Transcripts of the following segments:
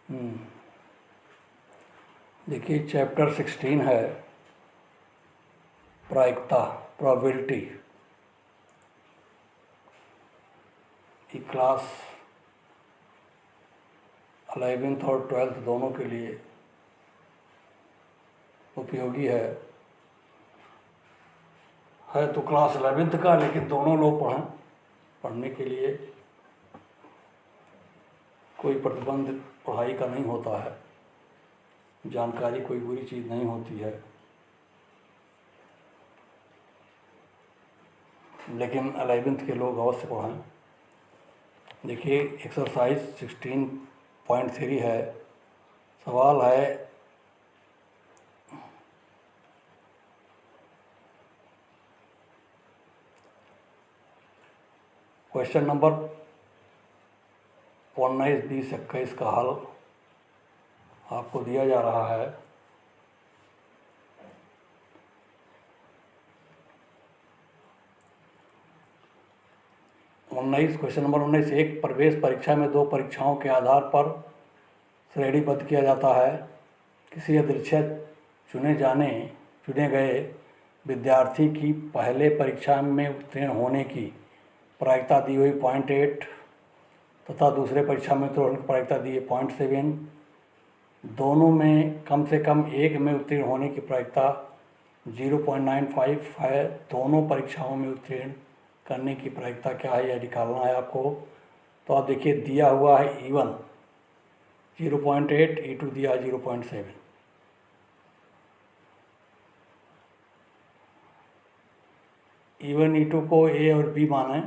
हम्म, देखिए चैप्टर 16 है प्रायिकता, प्रोबेबिलिटी। ये क्लास 11th और 12th दोनों के लिए उपयोगी है तो क्लास 11th का, लेकिन दोनों लोग पढ़ने के लिए कोई प्रतिबंध पढ़ाई का नहीं होता है। जानकारी कोई बुरी चीज़ नहीं होती है, लेकिन 11th के लोग अवश्य पढ़ें। देखिए एक्सरसाइज 16.3 है। सवाल है क्वेश्चन नंबर 19, 20, 21 का हल आपको दिया जा रहा है। क्वेश्चन नंबर 19, एक प्रवेश परीक्षा में दो परीक्षाओं के आधार पर श्रेणीबद्ध किया जाता है। किसी अदृश्य चुने गए विद्यार्थी की पहले परीक्षा में उत्तीर्ण होने की प्रायिकता दी हुई 0.8 तथा दूसरे परीक्षा में उत्तीर्ण होने की प्रायिकता दी है 0.7। दोनों में कम से कम एक में उत्तीर्ण होने की प्रायिकता 0.95 है। दोनों परीक्षाओं में उत्तीर्ण करने की प्रायिकता क्या है, यह निकालना है आपको। तो आप देखिए दिया हुआ है E1 0.8, E2 दिया है 0.7। E1 E2 को A और B माने,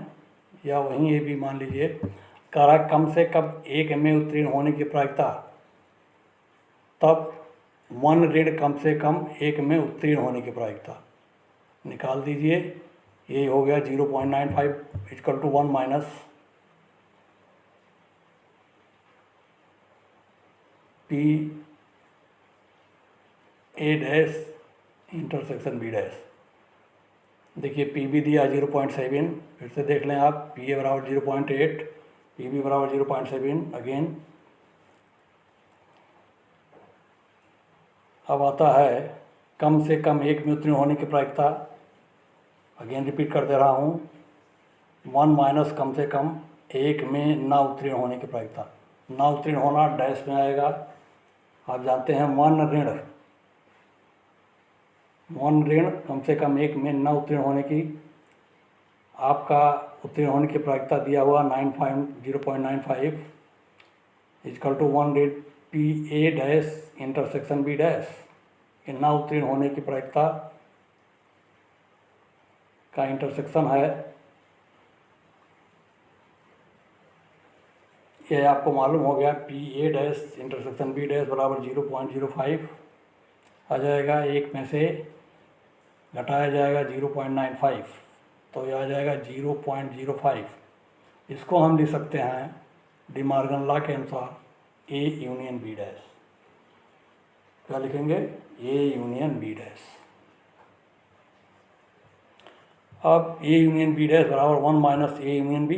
या वहीं A B मान लीजिए। कह कम से कम एक में उत्तीर्ण होने की प्रायिकता, तब 1 ऋण कम से कम एक में उत्तीर्ण होने की प्रायिकता निकाल दीजिए। ये हो गया 0.95 equal to 1 minus P A dash intersection B dash. देखिए पी बी दिया 0.7, फिर से देख लें आप। पी ए बराबर 0.8, पी बी बराबर 0.7 अगेन। अब आता है कम से कम एक में उत्तीर्ण होने की प्रायिकता। अगेन रिपीट कर दे रहा हूँ, 1 माइनस कम से कम एक में ना उत्तीर्ण होने की प्रायिकता। ना उत्तीर्ण होना डैश में आएगा। आप जानते हैं 1 ऋण कम से कम एक में न उत्तीर्ण होने की, आपका उत्तीर्ण होने की प्रायिकता दिया हुआ 0.95 इक्वल टू 1 ऋण P A dash intersection B dash. ये न उत्तीर्ण होने की प्रायिकता का इंटरसेक्शन है। यह आपको मालूम हो गया। P A dash intersection B dash बराबर 0.05 आ जाएगा। एक में से घटाया जाएगा 0.95, तो यह आ जाएगा 0.05। इसको हम लिख सकते हैं डी मॉर्गन लॉ के अनुसार ए यूनियन बी डैश। क्या लिखेंगे? A union B dash. अब ए यूनियन बी डैश बराबर 1 माइनस ए यूनियन बी,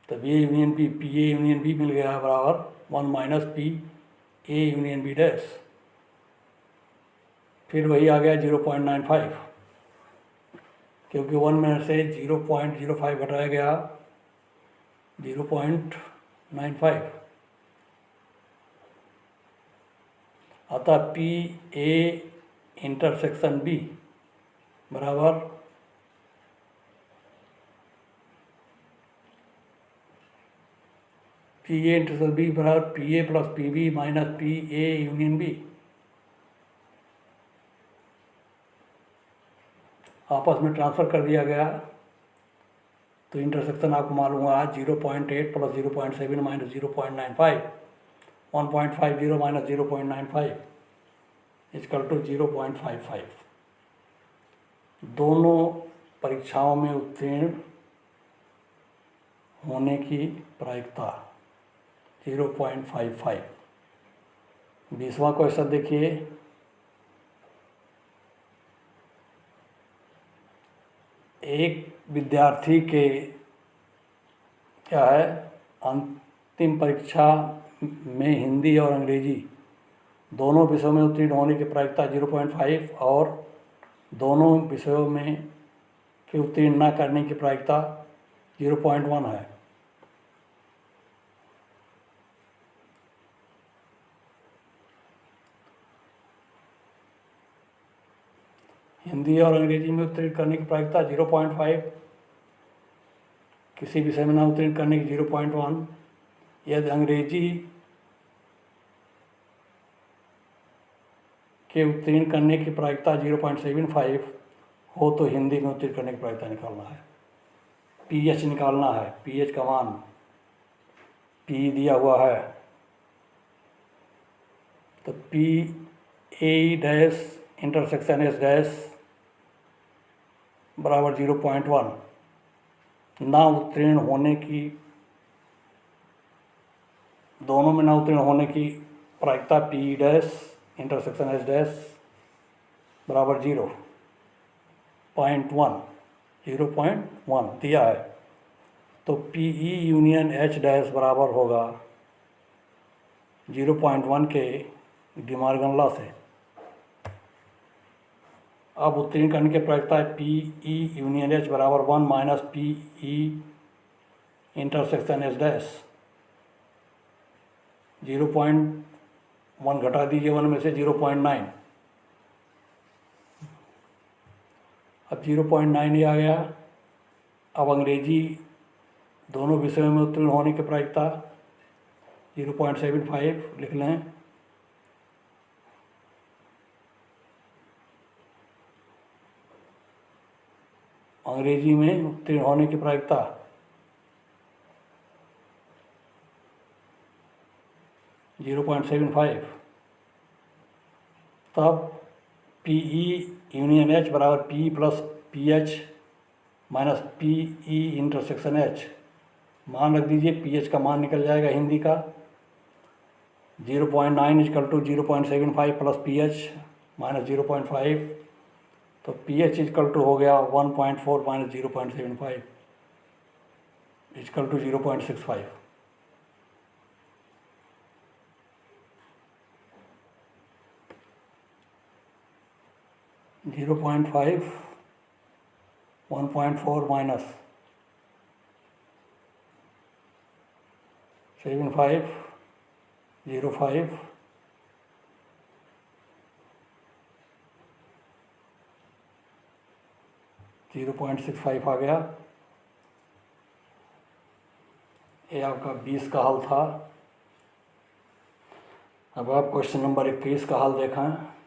तब A union B P A union B मिल गया बराबर 1 minus P A union B dash. फिर वही आ गया 0.95, क्योंकि 1 में से 0.05 घटाया गया 0.95। अतः पी ए इंटरसेक्शन बी बराबर पी ए इंटरसेक्शन बी बराबर P A plus P B minus P A union B. आपस में ट्रांसफ़र कर दिया गया, तो इंटरसेक्शन आपको मालूम हुआ 0.8 plus 0.7 minus 0.95, 1.50 minus 0.95 equal to 0.55। दोनों परीक्षाओं में उत्तीर्ण होने की प्रायिकता 0.55। 20वां क्वेश्चन देखिए। एक विद्यार्थी के क्या है, अंतिम परीक्षा में हिंदी और अंग्रेजी दोनों विषयों में उत्तीर्ण होने की प्रायिकता 0.5 और दोनों विषयों में के उत्तीर्ण न करने की प्रायिकता 0.1 है। हिंदी और अंग्रेजी में उत्तीर्ण करने की प्रायिकता 0.5, किसी विषय में न उत्तीर्ण करने की 0.1। यदि अंग्रेजी के उत्तीर्ण करने की प्रायिकता 0.75 हो तो हिंदी में उत्तीर्ण करने की प्रायिकता निकालना है। पीएच निकालना है। पीएच का मान पी दिया हुआ है, तो P A dash intersection S dash बराबर 0.1। ना उत्तीर्ण होने की, दोनों में ना उत्तीर्ण होने की प्रायिकता P dash intersection S dash बराबर 0.1 दिया है। तो P E union H dash बराबर होगा 0.1 के डिमॉर्गन लॉ से। अब उत्तीर्ण करने की प्रायिकता है पी ई यूनियन एच बराबर 1 minus P E intersection H dash. 0.1 घटा दीजिए 1 में से 0.9। अब 0.9 ही आ गया। अब अंग्रेजी दोनों विषयों में उत्तीर्ण होने की प्रायिकता 0.75 लिख लें। अंग्रेजी में उत्तीर्ण होने की प्रायिकता 0.75। तब पी ई यूनियन एच बराबर P plus P H minus P E intersection H. मान रख दीजिए, पी एच का मान निकल जाएगा हिंदी का 0.9 equal to 0.75 plus P H minus 0.5। तो पी एच इजकल टू हो गया 1.4 माइनस 0.75 इजकल टू 0.65। 0.5 1.4 माइनस 75 0.5 0.65 आ गया। ये आपका 20 का हल था। अब आप क्वेश्चन नंबर 21 का हल देखें।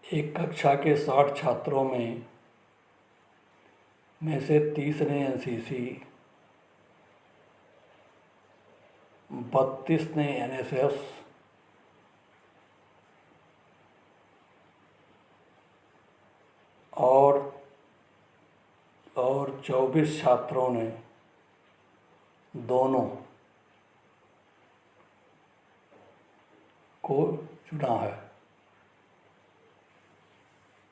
एक कक्षा के 60 छात्रों में से 30 ने एनसीसी, 32 ने एनएसएस और 24 छात्रों ने दोनों को चुना है।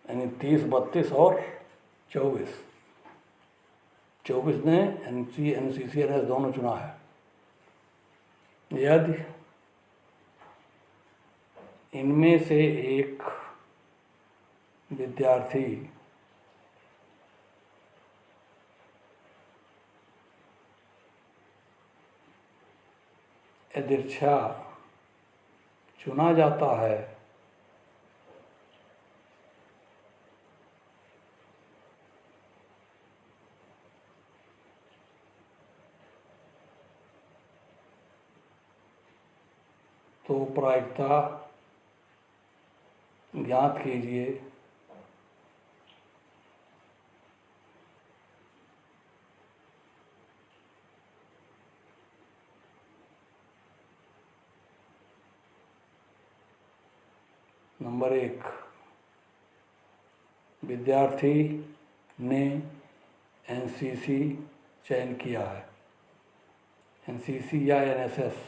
यानी 30, 32 और 24 ने एनसीसी एनएस दोनों चुना है। यदि इनमें से एक विद्यार्थी यदृच्छा चुना जाता है तो प्रायिकता ज्ञात कीजिए नंबर 1, विद्यार्थी ने एनसीसी चयन किया है। एनसीसी या एनएसएस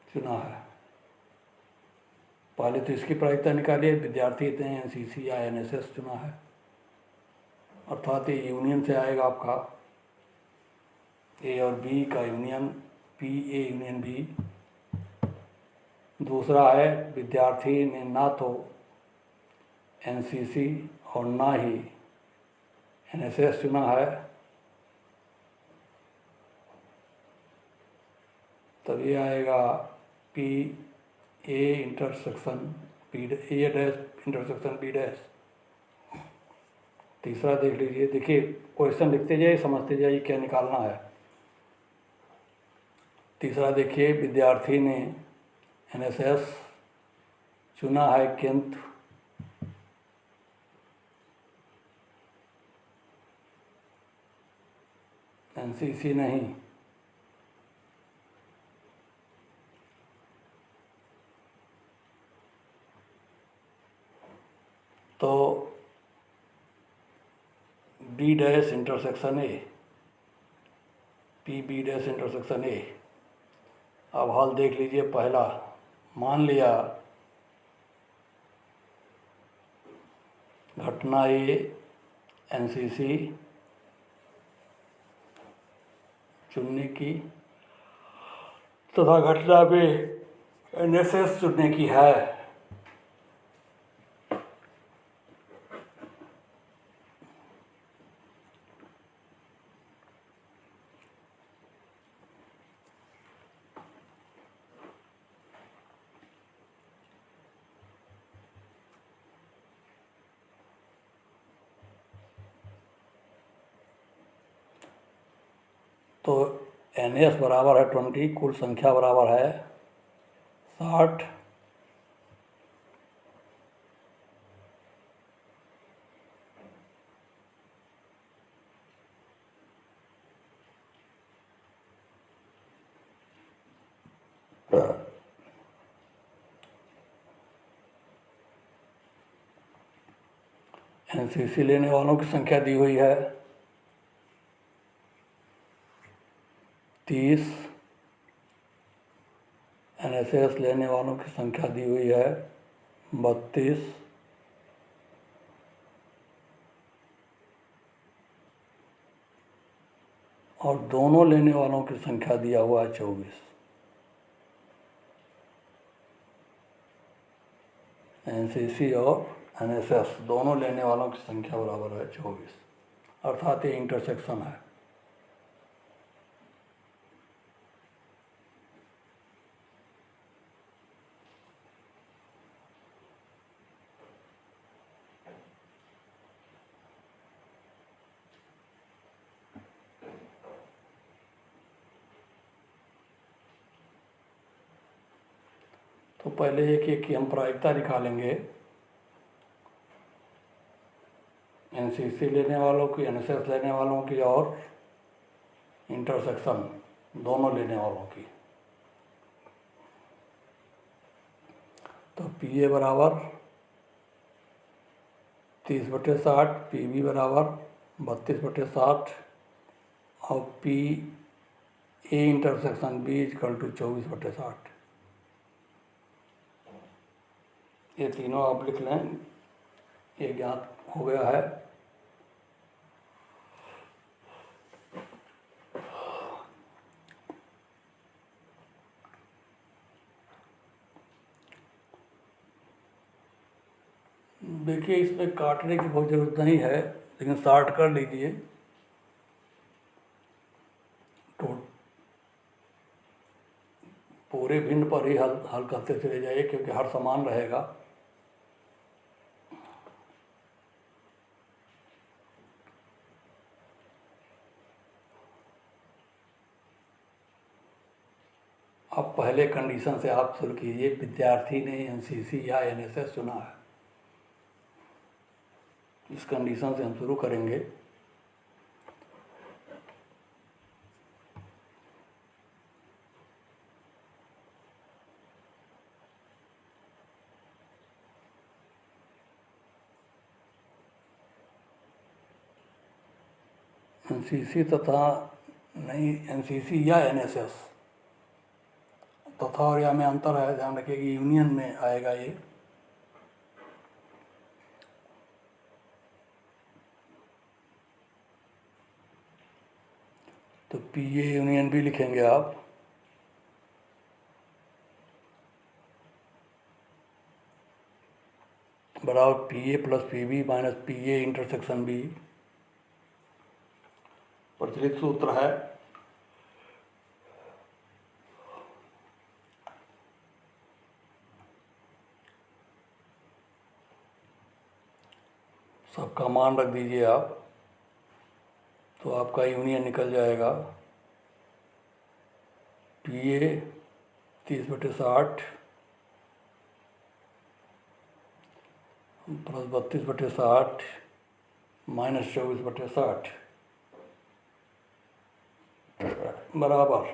चुना है। पहले तो इसकी प्रायिकता निकालिए, विद्यार्थी ने एनसीसी या एनएसएस चुना है, अर्थात ये यूनियन से आएगा आपका ए और बी का union, P A union B. दूसरा है विद्यार्थी ने ना तो एनसीसी और ना ही एनएसएस चुना है, तब ये आएगा P A intersection B, A dash intersection B dash. तीसरा देख लीजिए, देखिए क्वेश्चन लिखते जाइए, समझते जाइए क्या निकालना है। तीसरा देखिए, विद्यार्थी ने एनएसएस चुना है किंतु एनसीसी नहीं। तो B dash intersection A, P B dash intersection A. अब हल देख लीजिए। पहला, मान लिया घटना ए एनसीसी चुनने की तथा घटना बी एनएसएस चुनने की है। तो एन एस बराबर है 20, कुल संख्या बराबर है 60, एनसीसी लेने वालों की संख्या दी हुई है 30, एनएसएस लेने वालों की संख्या दी हुई है 32, और दोनों लेने वालों की संख्या दिया हुआ है 24। एनसीसी और एनएसएस दोनों लेने वालों की संख्या बराबर है 24, अर्थात ये इंटरसेक्शन है। तो पहले एक एक की हम प्रायिकता निकालेंगे। एनसीसी लेने वालों की, एनएसएस लेने वालों की और इंटरसेक्शन दोनों लेने वालों की। तो पीए बराबर 30/60, पीबी बराबर 32/60 और P A intersection B equal to 24/60। ये तीनों आप लिख लें, ये ज्ञात हो गया है। देखिए इसमें काटने की बहुत ज़रूरत नहीं है, लेकिन शॉर्ट कर लीजिए। पूरे भिन्न पर ही हल हल करते चले जाइए, क्योंकि हर समान रहेगा। अब पहले कंडीशन से आप शुरू कीजिए। विद्यार्थी ने एनसीसी या एनएसएस चुना है, इस कंडीशन से हम शुरू करेंगे। एनसीसी तथा नहीं, एनसीसी या एनएसएस तथा और या में अंतर है, ध्यान रखिए कि यूनियन में आएगा ये। तो पीए यूनियन भी लिखेंगे आप। बराबर पीए प्लस पीबी माइनस पीए इंटरसेक्शन बी। प्रचलित सूत्र है। सबका मान रख दीजिए आप, तो आपका यूनियन निकल जाएगा। पीए 30/60 प्लस 32/60 माइनस 24/60 बराबर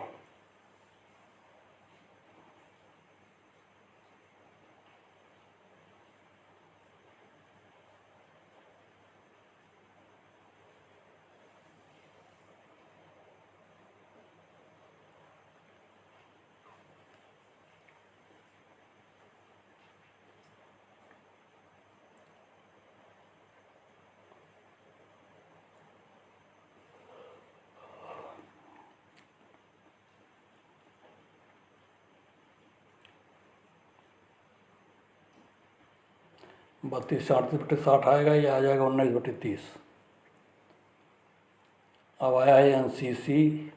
बत्तीस 37/60 आएगा, ये आ जाएगा 19/30। अब आया है एनसीसी,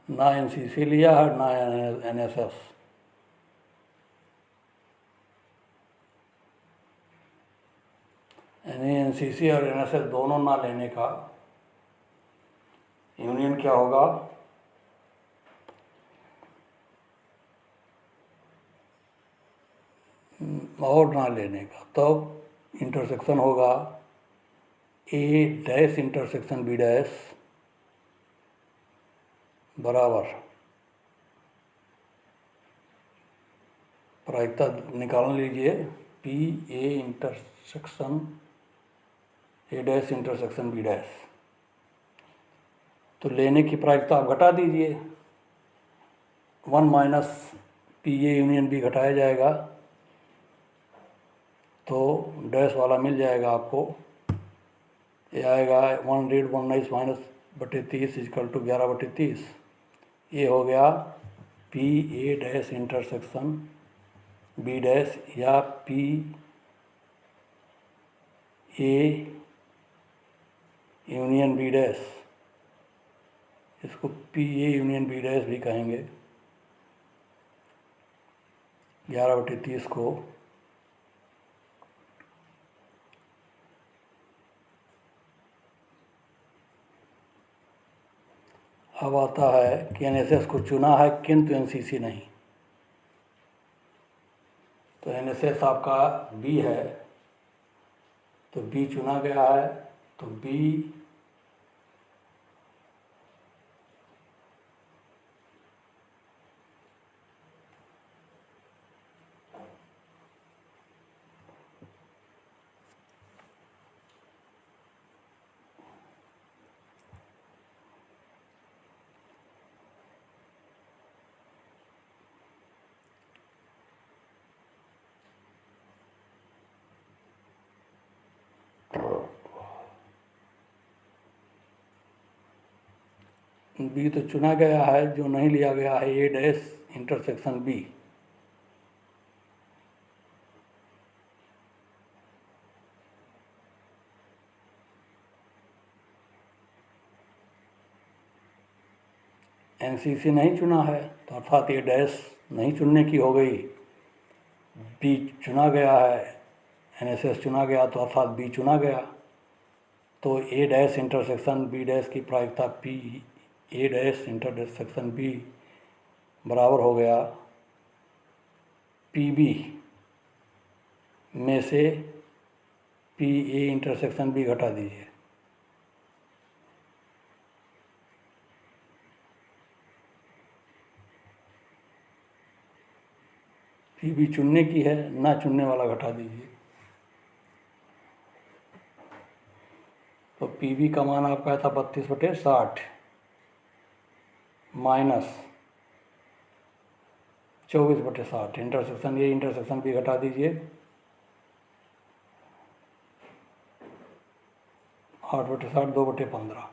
ना एनसीसी लिया है ना एनएसएस। यानी एनसीसी और एनएसएस दोनों ना लेने का यूनियन क्या होगा? और ना लेने का, तब इंटरसेक्शन होगा A dash intersection B dash बराबर, प्रायिकता निकाल लीजिए, P A intersection A dash intersection B dash. तो लेने की प्रायिकता आप घटा दीजिए, 1 minus P A union B घटाया जाएगा, तो डैश वाला मिल जाएगा आपको। ये आएगा 1/19 माइनस बटे 30 इजकल टू 11/30। ये हो गया P A dash intersection B dash या P A union B dash, इसको P A union B dash भी कहेंगे। 11/30 को अब आता है कि एनएसएस को चुना है किंतु एनसीसी नहीं। तो एनएसएस आपका बी है, तो बी चुना गया है, तो बी बी तो चुना गया है, जो नहीं लिया गया है ए डैश इंटरसेक्शन बी। एनसीसी नहीं चुना है तो अर्थात ए डैश नहीं चुनने की हो गई, बी चुना गया है, एनएसएस चुना गया तो अर्थात बी चुना गया। तो A dash intersection B dash की प्रायिकता P A dash intersection B बराबर हो गया पी बी में से पी ए इंटरसेक्शन बी घटा दीजिए। पी बी चुनने की है, ना चुनने वाला घटा दीजिए। तो पी बी का मान आपका था 32/60 minus 24/60। Intersection A intersection B घटा दीजिए, 8/60 2/15।